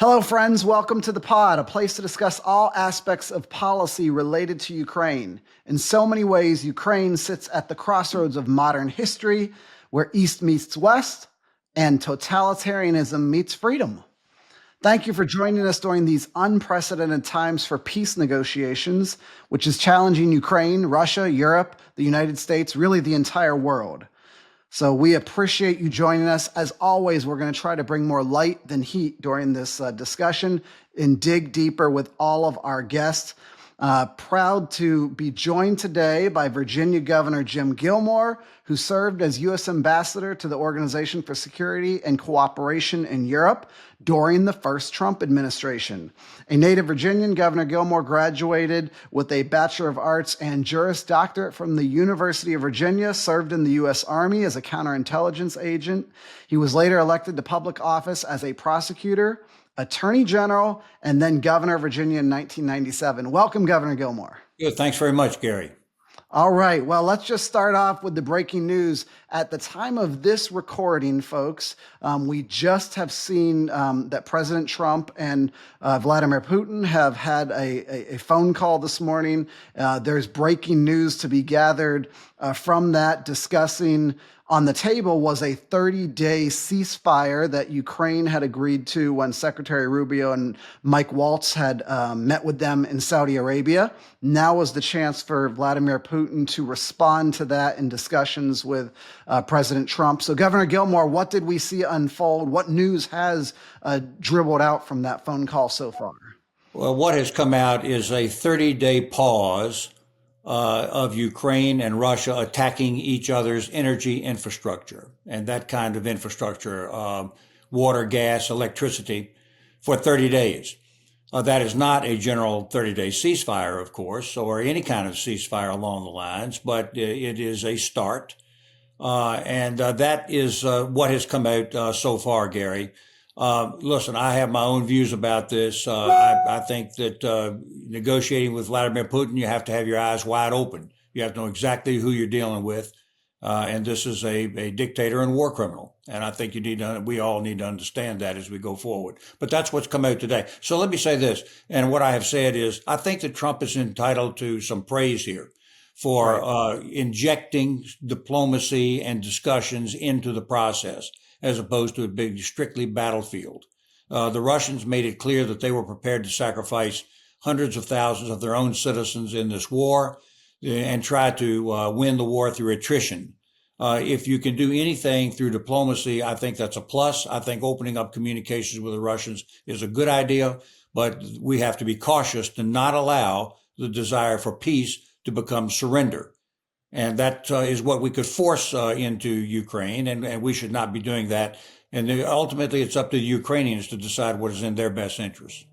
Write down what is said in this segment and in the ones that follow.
Hello, friends. Welcome to the pod, a place to discuss all aspects of policy related to Ukraine. In so many ways, Ukraine sits at the crossroads of modern history, where East meets West and totalitarianism meets freedom. Thank you for joining us during these unprecedented times for peace negotiations, which is challenging Ukraine, Russia, Europe, the United States, really the entire world. So we appreciate you joining us. As always, we're going to try to bring more light than heat during this discussion and dig deeper with all of our guests. Proud to be joined today by Virginia Governor Jim Gilmore, who served as U.S. Ambassador to the Organization for Security and Cooperation in Europe during the first Trump administration. A native Virginian, Governor Gilmore graduated with a Bachelor of Arts and Juris Doctorate from the University of Virginia, served in the U.S. Army as a counterintelligence agent. He was later elected to public office as a prosecutor, Attorney General, and then Governor of Virginia in 1997. Welcome, Governor Gilmore. Good. Thanks very much, Gary. All right. Well, let's just start off with the breaking news. At the time of this recording, folks, we just have seen that President Trump and Vladimir Putin have had a phone call this morning. There's breaking news to be gathered from that, discussing on the table was a 30-day ceasefire that Ukraine had agreed to when Secretary Rubio and Mike Waltz had met with them in Saudi Arabia. Now was the chance for Vladimir Putin to respond to that in discussions with President Trump. So, Governor Gilmore, what did we see unfold? What news has dribbled out from that phone call so far? Well, what has come out is a 30-day pause of Ukraine and Russia attacking each other's energy infrastructure and that kind of infrastructure, water, gas, electricity, for 30 days. That is not a general 30-day ceasefire, of course, or any kind of ceasefire along the lines, but it is a start. And that is what has come out so far, Gary. Listen, I have my own views about this. I think that negotiating with Vladimir Putin, you have to have your eyes wide open. You have to know exactly who you're dealing with. And this is a dictator and war criminal. And I think we all need to understand that as we go forward. But that's what's come out today. So let me say this. And what I have said is, I think that Trump is entitled to some praise here for injecting diplomacy and discussions into the process, as opposed to a big, strictly battlefield. The Russians made it clear that they were prepared to sacrifice hundreds of thousands of their own citizens in this war and try to win the war through attrition. If you can do anything through diplomacy, I think that's a plus. I think opening up communications with the Russians is a good idea, but we have to be cautious to not allow the desire for peace to become surrender. And that is what we could force into Ukraine, and we should not be doing that. And ultimately, it's up to the Ukrainians to decide what is in their best interest.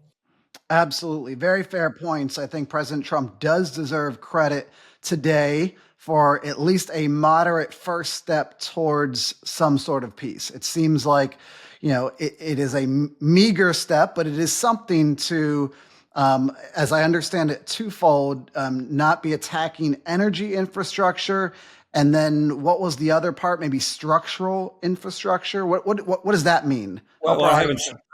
Absolutely. Very fair points. I think President Trump does deserve credit today for at least a moderate first step towards some sort of peace. It seems like, it is a meager step, but it is something to, as I understand it, twofold, not be attacking energy infrastructure. And then what was the other part? Maybe structural infrastructure. What does that mean? Well, I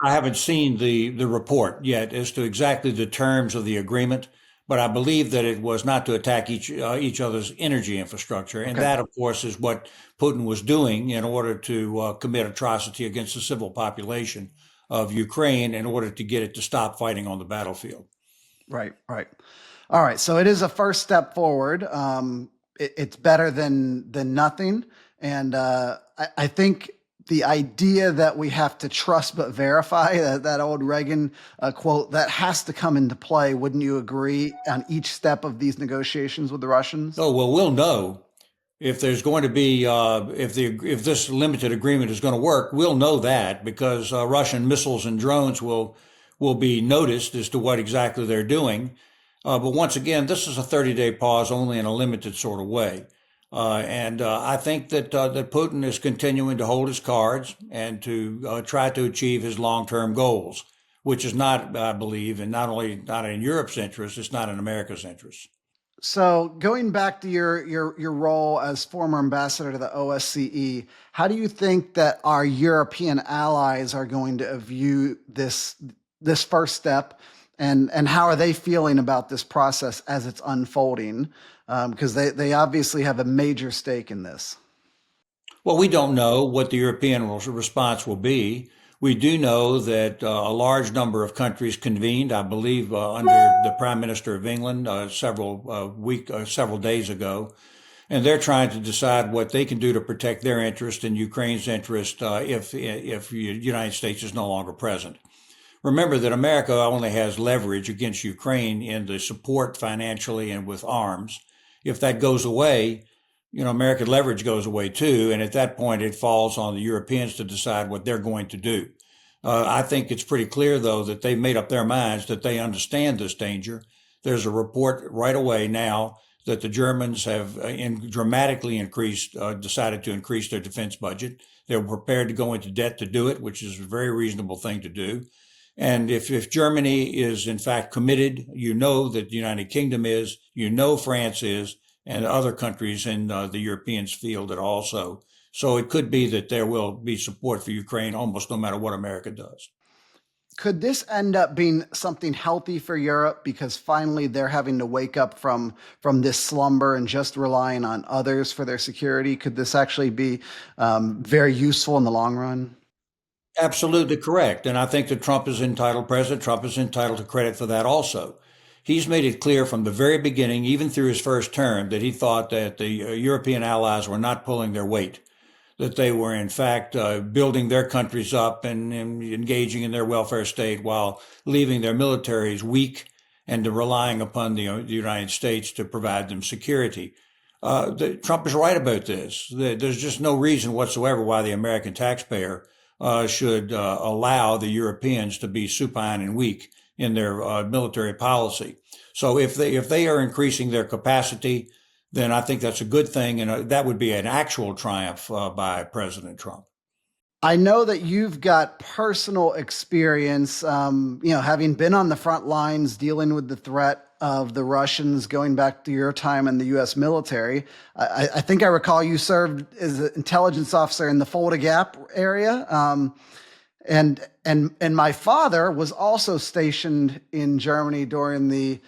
haven't seen the report yet as to exactly the terms of the agreement, but I believe that it was not to attack each other's energy infrastructure, and that, of course, is what Putin was doing in order to commit atrocity against the civil population of Ukraine in order to get it to stop fighting on the battlefield. Right. All right. So it is a first step forward. It's better than nothing. And I think the idea that we have to trust but verify, that old Reagan quote, that has to come into play. Wouldn't you agree on each step of these negotiations with the Russians? Oh, well, we'll know if there's going to be, if this limited agreement is going to work. We'll know that because Russian missiles and drones will be noticed as to what exactly they're doing. But once again, this is a 30-day pause only in a limited sort of way. And I think that Putin is continuing to hold his cards and to try to achieve his long-term goals, which is not, I believe, and not in Europe's interest, it's not in America's interest. So going back to your role as former ambassador to the OSCE, how do you think that our European allies are going to view this this first step, and how are they feeling about this process as it's unfolding? Because they obviously have a major stake in this. Well, we don't know what the European response will be. We do know that a large number of countries convened, I believe, under the Prime Minister of England several days ago, and they're trying to decide what they can do to protect their interest and Ukraine's interest if the United States is no longer present. Remember that America only has leverage against Ukraine in the support financially and with arms. If that goes away, American leverage goes away too. And at that point, it falls on the Europeans to decide what they're going to do. I think it's pretty clear, though, that they've made up their minds that they understand this danger. There's a report right away now that the Germans have dramatically decided to increase their defense budget. They're prepared to go into debt to do it, which is a very reasonable thing to do. And if Germany is in fact committed, that the United Kingdom is, France is, and other countries in the Europeans feel that also. So it could be that there will be support for Ukraine almost no matter what America does. Could this end up being something healthy for Europe because finally they're having to wake up from this slumber and just relying on others for their security? Could this actually be very useful in the long run? Absolutely correct. And I think that President Trump is entitled to credit for that also. He's made it clear from the very beginning, even through his first term, that he thought that the European allies were not pulling their weight, that they were in fact building their countries up and engaging in their welfare state while leaving their militaries weak and relying upon the United States to provide them security. Trump is right about this. There's just no reason whatsoever why the American taxpayer should allow the Europeans to be supine and weak in their military policy. So if they are increasing their capacity, then I think that's a good thing, and that would be an actual triumph by President Trump. I know that you've got personal experience, having been on the front lines dealing with the threat of the Russians going back to your time in the U.S. military. I think I recall you served as an intelligence officer in the Fulda Gap area. And my father was also stationed in Germany during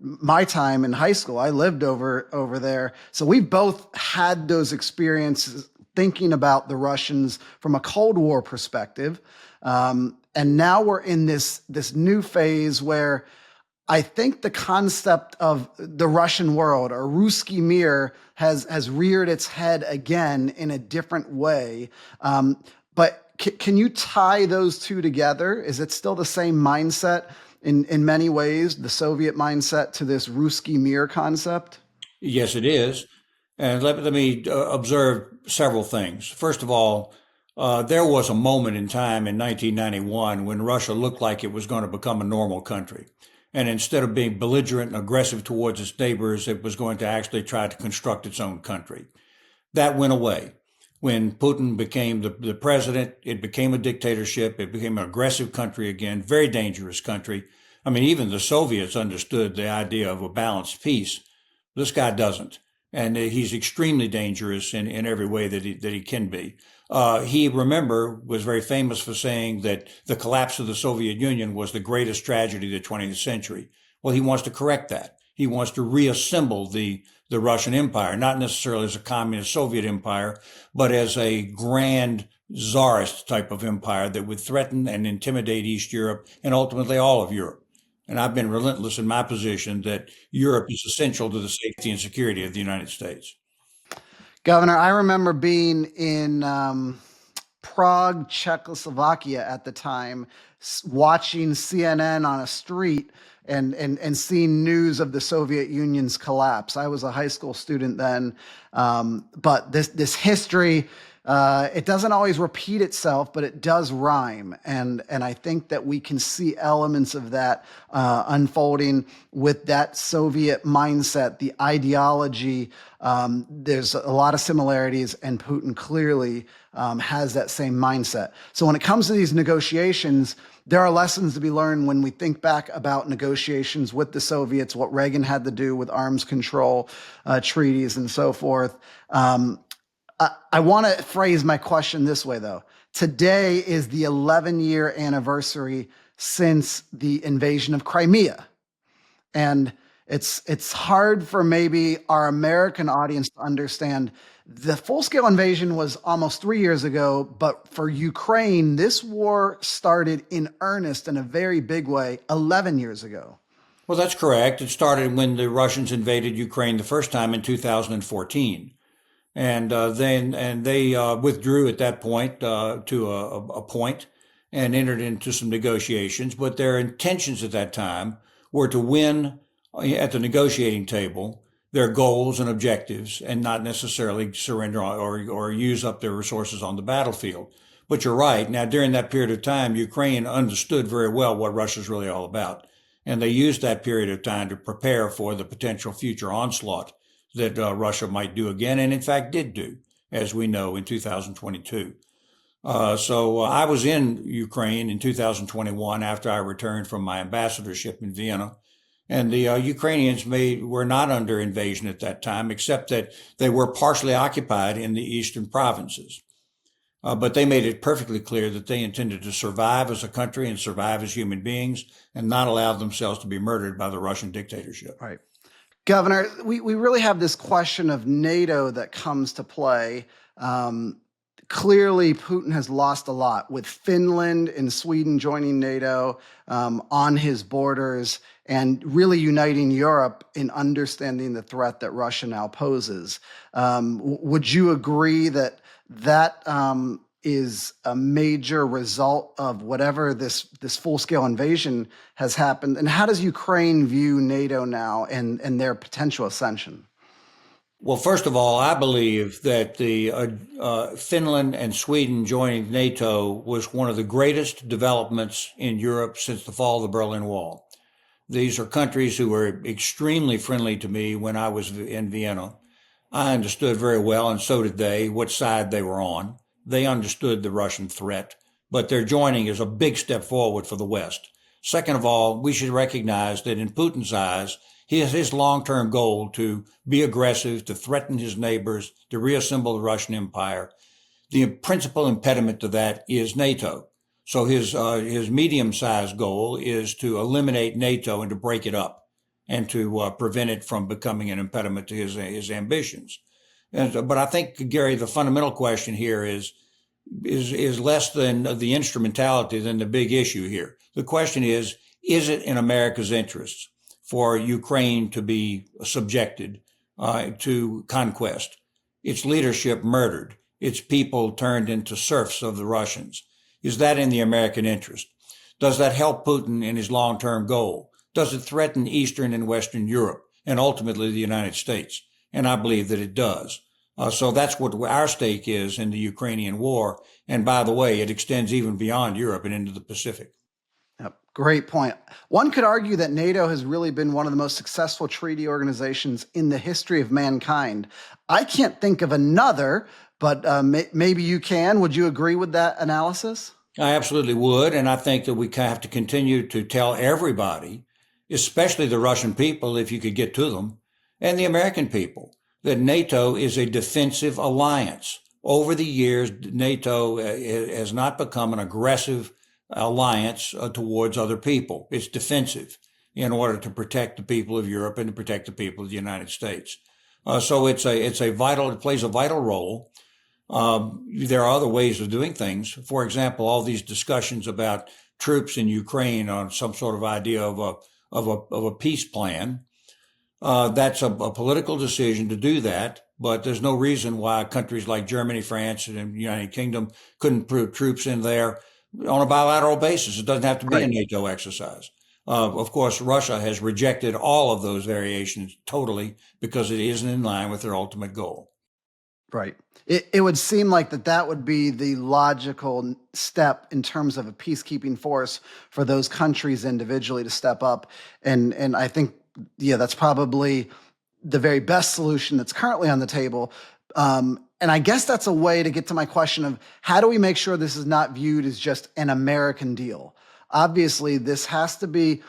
my time in high school. I lived over there. So we both had those experiences thinking about the Russians from a Cold War perspective. And now we're in this new phase where I think the concept of the Russian world, or Ruski Mir, has reared its head again in a different way. But can you tie those two together? Is it still the same mindset in many ways, the Soviet mindset to this Ruski Mir concept? Yes, it is. And let me observe several things. First of all, there was a moment in time in 1991 when Russia looked like it was going to become a normal country. And instead of being belligerent and aggressive towards its neighbors, it was going to actually try to construct its own country. That went away. When Putin became the president, it became a dictatorship. It became an aggressive country again, very dangerous country. I mean, even the Soviets understood the idea of a balanced peace. This guy doesn't. And he's extremely dangerous in every way that he can be. He, remember, was very famous for saying that the collapse of the Soviet Union was the greatest tragedy of the 20th century. Well, he wants to correct that. He wants to reassemble the Russian Empire, not necessarily as a communist Soviet empire, but as a grand czarist type of empire that would threaten and intimidate East Europe and ultimately all of Europe. And I've been relentless in my position that Europe is essential to the safety and security of the United States. Governor, I remember being in Prague, Czechoslovakia at the time, watching CNN on a street and seeing news of the Soviet Union's collapse. I was a high school student then, but this history, it doesn't always repeat itself, but it does rhyme. And I think that we can see elements of that unfolding with that Soviet mindset, the ideology. There's a lot of similarities, and Putin clearly has that same mindset. So when it comes to these negotiations, there are lessons to be learned when we think back about negotiations with the Soviets, what Reagan had to do with arms control treaties and so forth. I want to phrase my question this way, though. today is the 11-year anniversary since the invasion of Crimea. And it's hard for maybe our American audience to understand the full-scale invasion was almost 3 years ago, but for Ukraine, this war started in earnest in a very big way 11 years ago. Well, that's correct. It started when the Russians invaded Ukraine the first time in 2014. And they withdrew at that point to a point and entered into some negotiations. But their intentions at that time were to win at the negotiating table their goals and objectives and not necessarily surrender or use up their resources on the battlefield. But you're right. Now, during that period of time, Ukraine understood very well what Russia's really all about. And they used that period of time to prepare for the potential future onslaught that Russia might do again, and in fact did do, as we know, in 2022. So I was in Ukraine in 2021 after I returned from my ambassadorship in Vienna. And the Ukrainians were not under invasion at that time, except that they were partially occupied in the eastern provinces. But they made it perfectly clear that they intended to survive as a country and survive as human beings and not allow themselves to be murdered by the Russian dictatorship. Right. Governor, we really have this question of NATO that comes to play. Clearly, Putin has lost a lot with Finland and Sweden joining NATO on his borders and really uniting Europe in understanding the threat that Russia now poses. Would you agree that is a major result of whatever this full-scale invasion has happened? And how does Ukraine view NATO now and their potential ascension? Well, first of all, I believe that the Finland and Sweden joining NATO was one of the greatest developments in Europe since the fall of the Berlin Wall. These are countries who were extremely friendly to me when I was in Vienna. I understood very well, and so did they, what side they were on. They understood the Russian threat, but their joining is a big step forward for the West. Second of all, we should recognize that in Putin's eyes, his long-term goal to be aggressive, to threaten his neighbors, to reassemble the Russian Empire, the principal impediment to that is NATO. So his medium-sized goal is to eliminate NATO and to break it up and to prevent it from becoming an impediment to his ambitions. But I think, Gary, the fundamental question here is less than the instrumentality than the big issue here. The question is it in America's interests for Ukraine to be subjected to conquest, its leadership murdered, its people turned into serfs of the Russians? Is that in the American interest? Does that help Putin in his long-term goal? Does it threaten Eastern and Western Europe and ultimately the United States? And I believe that it does. So that's what our stake is in the Ukrainian war. And by the way, it extends even beyond Europe and into the Pacific. Yep, great point. One could argue that NATO has really been one of the most successful treaty organizations in the history of mankind. I can't think of another, but maybe you can. Would you agree with that analysis? I absolutely would. And I think that we have to continue to tell everybody, especially the Russian people, if you could get to them, and the American people, that NATO is a defensive alliance. Over the years, NATO has not become an aggressive alliance towards other people. It's defensive in order to protect the people of Europe and to protect the people of the United States. So it plays a vital role. There are other ways of doing things. For example, all these discussions about troops in Ukraine on some sort of idea of a peace plan. That's a political decision to do that, but there's no reason why countries like Germany, France, and the United Kingdom couldn't put troops in there on a bilateral basis. It doesn't have to be a NATO exercise. Of course, Russia has rejected all of those variations totally because it isn't in line with their ultimate goal. Right. It would seem like that would be the logical step in terms of a peacekeeping force for those countries individually to step up. And I think, that's probably the very best solution that's currently on the table. And I guess that's a way to get to my question of how do we make sure this is not viewed as just an American deal? Obviously, this has to be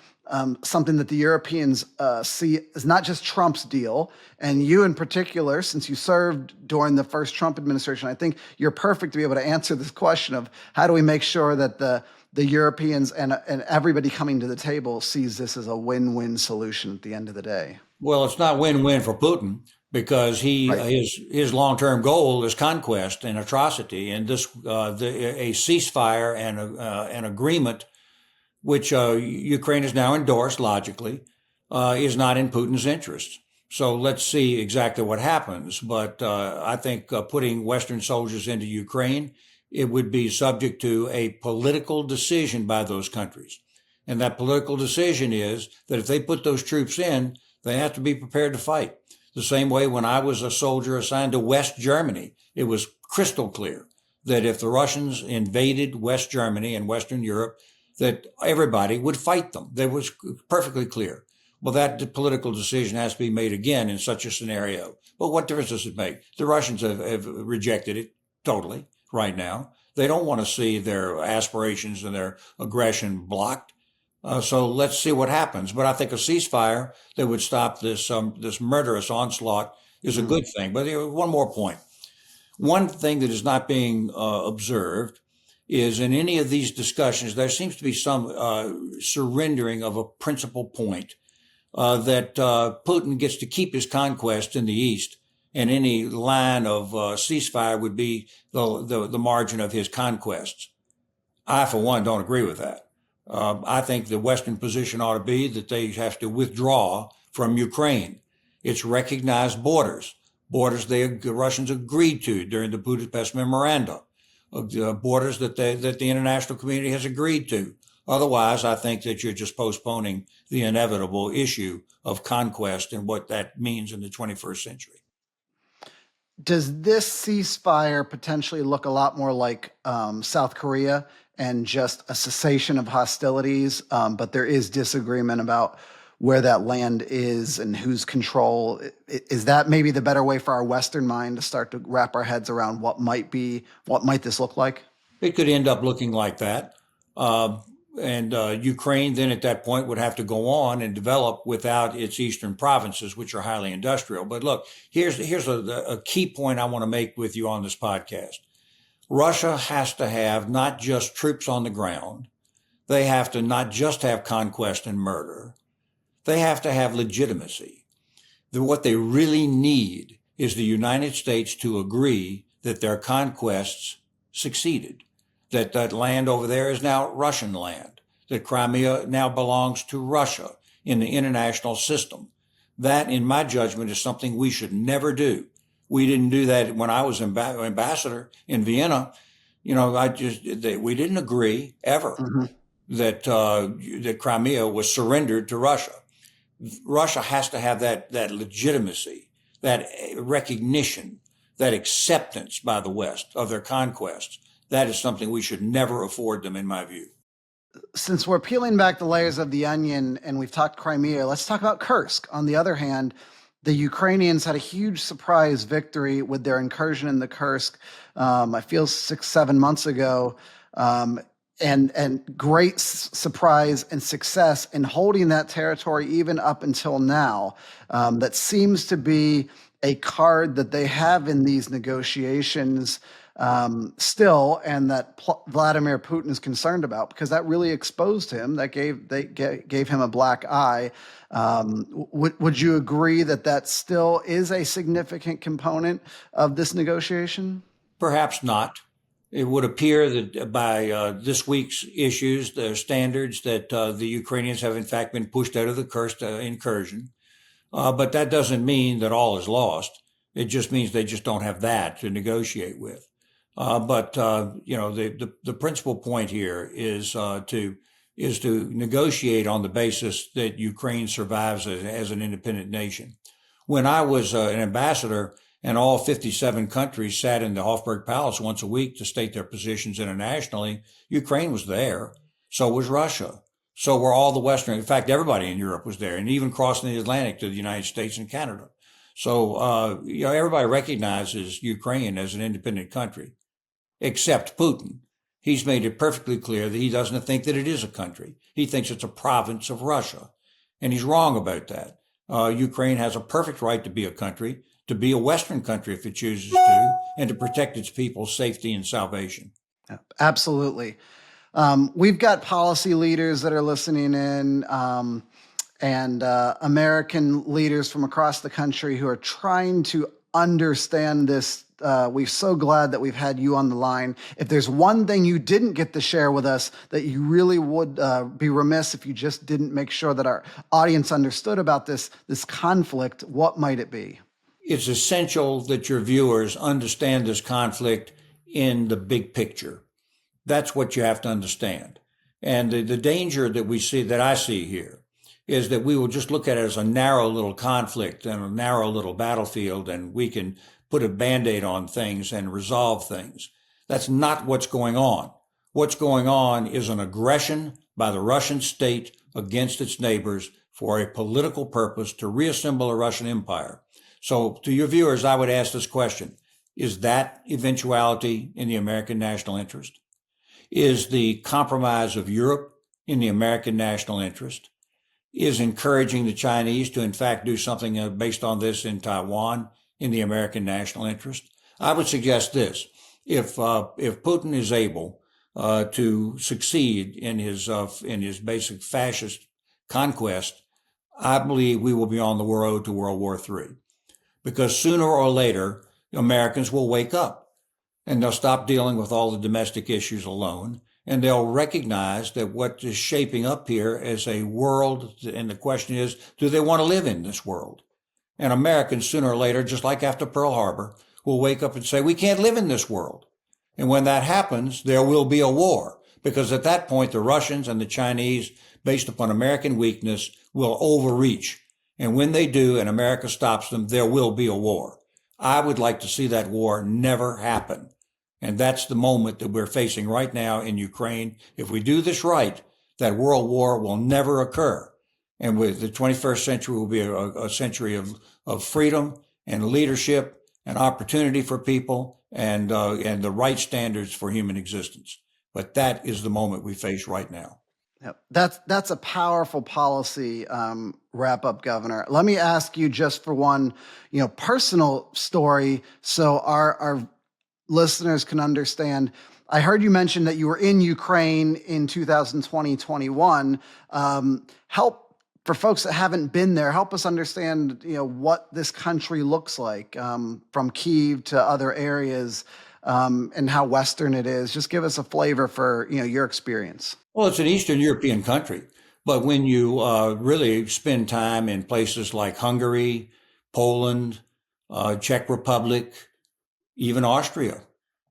something that the Europeans see as not just Trump's deal. And you in particular, since you served during the first Trump administration, I think you're perfect to be able to answer this question of how do we make sure that the Europeans and everybody coming to the table sees this as a win-win solution at the end of the day. Well, it's not win-win for Putin because Right. his long-term goal is conquest and atrocity, and a ceasefire and an agreement, which Ukraine has now endorsed logically, is not in Putin's interest. So let's see exactly what happens. But I think putting Western soldiers into Ukraine, it would be subject to a political decision by those countries. And that political decision is that if they put those troops in, they have to be prepared to fight. The same way when I was a soldier assigned to West Germany, it was crystal clear that if the Russians invaded West Germany and Western Europe, that everybody would fight them. That was perfectly clear. Well, that political decision has to be made again in such a scenario. But what difference does it make? The Russians have rejected it totally right now. They don't want to see their aspirations and their aggression blocked. So let's see what happens. But I think a ceasefire that would stop this murderous onslaught is a good thing. But one more point. One thing that is not being observed is in any of these discussions, there seems to be some surrendering of a principal point that Putin gets to keep his conquest in the East, and any line of ceasefire would be the margin of his conquests. I, for one, don't agree with that. I think the Western position ought to be that they have to withdraw from Ukraine. It's recognized borders the Russians agreed to during the Budapest Memorandum, borders that the international community has agreed to. Otherwise, I think that you're just postponing the inevitable issue of conquest and what that means in the 21st century. Does this ceasefire potentially look a lot more like South Korea and just a cessation of hostilities, but there is disagreement about where that land is and whose control? Is that maybe the better way for our Western mind to start to wrap our heads around what might this look like? It could end up looking like that. And Ukraine then at that point would have to go on and develop without its eastern provinces, which are highly industrial. But look, here's a key point I want to make with you on this podcast. Russia has to have not just troops on the ground. They have to not just have conquest and murder. They have to have legitimacy. What they really need is the United States to agree that their conquests succeeded, that that land over there is now Russian land, that Crimea now belongs to Russia in the international system. That, in my judgment, is something we should never do. We didn't do that when I was ambassador in Vienna. You know, we didn't agree ever that Crimea was surrendered to Russia. Russia has to have that legitimacy, that recognition, that acceptance by the West of their conquests. That is something we should never afford them, in my view. Since we're peeling back the layers of the onion and we've talked Crimea, let's talk about Kursk. On the other hand, the Ukrainians had a huge surprise victory with their incursion in the Kursk, I feel 6-7 months ago. And great surprise and success in holding that territory even up until now. That seems to be a card that they have in these negotiations still, and that Vladimir Putin is concerned about, because that really exposed him. That gave him a black eye. Would you agree that that still is a significant component of this negotiation? Perhaps not. It would appear that by this week's issues, the standards, that the Ukrainians have in fact been pushed out of the Kursk incursion. But that doesn't mean that all is lost. It just means they just don't have that to negotiate with. But the principal point here is to negotiate on the basis that Ukraine survives as an independent nation. When I was an ambassador, and all 57 countries sat in the Hofburg Palace once a week to state their positions internationally, Ukraine was there. So was Russia. So were all the Western. In fact, everybody in Europe was there, and even crossing the Atlantic to the United States and Canada. So everybody recognizes Ukraine as an independent country, except Putin. He's made it perfectly clear that he doesn't think that it is a country. He thinks it's a province of Russia. And he's wrong about that. Ukraine has a perfect right to be a country, to be a Western country if it chooses to, and to protect its people's safety and salvation. Absolutely. We've got policy leaders that are listening in, and American leaders from across the country who are trying to understand this. We're so glad that we've had you on the line. If there's one thing you didn't get to share with us that you really would be remiss if you just didn't make sure that our audience understood about this conflict, what might it be? It's essential that your viewers understand this conflict in the big picture. That's what you have to understand. And the danger that we see, that I see here, is that we will just look at it as a narrow little conflict and a narrow little battlefield, and we can put a Band-Aid on things and resolve things. That's not what's going on. What's going on is an aggression by the Russian state against its neighbors for a political purpose to reassemble a Russian empire. So to your viewers, I would ask this question: is that eventuality in the American national interest? Is the compromise of Europe in the American national interest? Is encouraging the Chinese to, in fact, do something based on this in Taiwan in the American national interest? I would suggest this: if Putin is able to succeed in his basic fascist conquest, I believe we will be on the road to World War III, because sooner or later Americans will wake up and they'll stop dealing with all the domestic issues alone, and they'll recognize that what is shaping up here is a world, and the question is, do they want to live in this world? And Americans, sooner or later, just like after Pearl Harbor, will wake up and say, we can't live in this world. And when that happens, there will be a war, because at that point, the Russians and the Chinese, based upon American weakness, will overreach. And when they do, and America stops them, there will be a war. I would like to see that war never happen. And that's the moment that we're facing right now in Ukraine. If we do this right, that world war will never occur. And with the 21st century will be a century of freedom and leadership and opportunity for people and the right standards for human existence. But that is the moment we face right now. Yep. That's a powerful policy wrap up, Governor. Let me ask you just for one, personal story, so our listeners can understand. I heard you mention that you were in Ukraine in 2020-21. Help for folks that haven't been there. Help us understand, what this country looks like from Kyiv to other areas, and how Western it is. Just give us a flavor for your experience. Well, it's an Eastern European country, but when you really spend time in places like Hungary, Poland, Czech Republic, even Austria,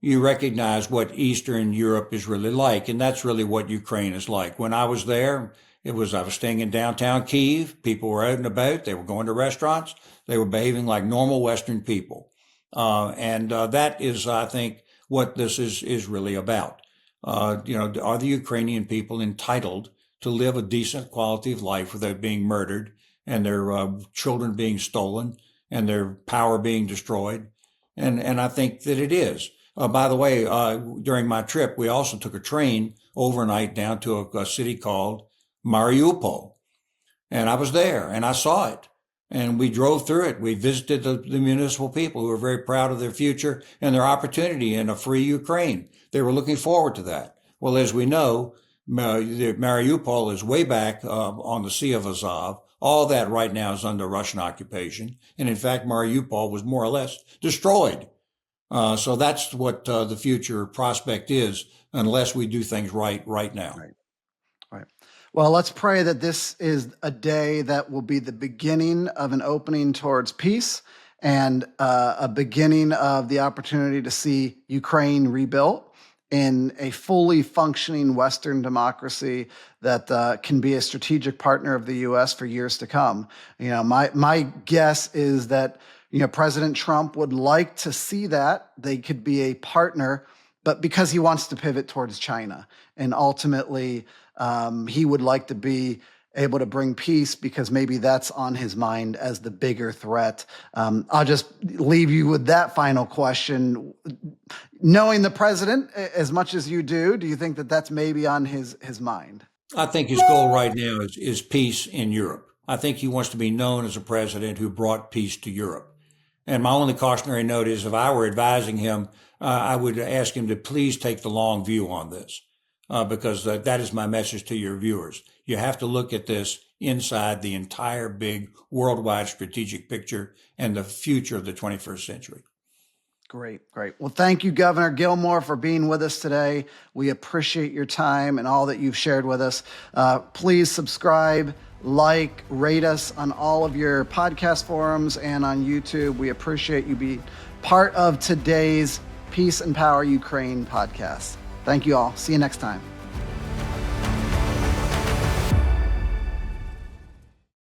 you recognize what Eastern Europe is really like. And that's really what Ukraine is like. When I was there, I was staying in downtown Kyiv. People were out and about. They were going to restaurants. They were behaving like normal Western people. And that is, I think, what this is really about. Are the Ukrainian people entitled to live a decent quality of life without being murdered and their children being stolen and their power being destroyed? And I think that it is. By the way, during my trip, we also took a train overnight down to a city called Mariupol. And I was there and I saw it. And we drove through it. We visited the municipal people who were very proud of their future and their opportunity in a free Ukraine. They were looking forward to that. Well, as we know, Mariupol is way back on the Sea of Azov. All that right now is under Russian occupation. And in fact, Mariupol was more or less destroyed. So that's what the future prospect is, unless we do things right now. Right. Well, let's pray that this is a day that will be the beginning of an opening towards peace and a beginning of the opportunity to see Ukraine rebuilt in a fully functioning Western democracy that can be a strategic partner of the U.S. for years to come. My guess is that President Trump would like to see that they could be a partner, but because he wants to pivot towards China, and ultimately he would like to be able to bring peace because maybe that's on his mind as the bigger threat. I'll just leave you with that final question. Knowing the president as much as you do you think that that's maybe on his mind? I think his goal right now is peace in Europe. I think he wants to be known as a president who brought peace to Europe. And my only cautionary note is if I were advising him, I would ask him to please take the long view on this, because that is my message to your viewers. You have to look at this inside the entire big worldwide strategic picture and the future of the 21st century. Great. Well, thank you, Governor Gilmore, for being with us today. We appreciate your time and all that you've shared with us. Please subscribe, like, rate us on all of your podcast forums and on YouTube. We appreciate you being part of today's Peace and Power Ukraine podcast. Thank you all. See you next time.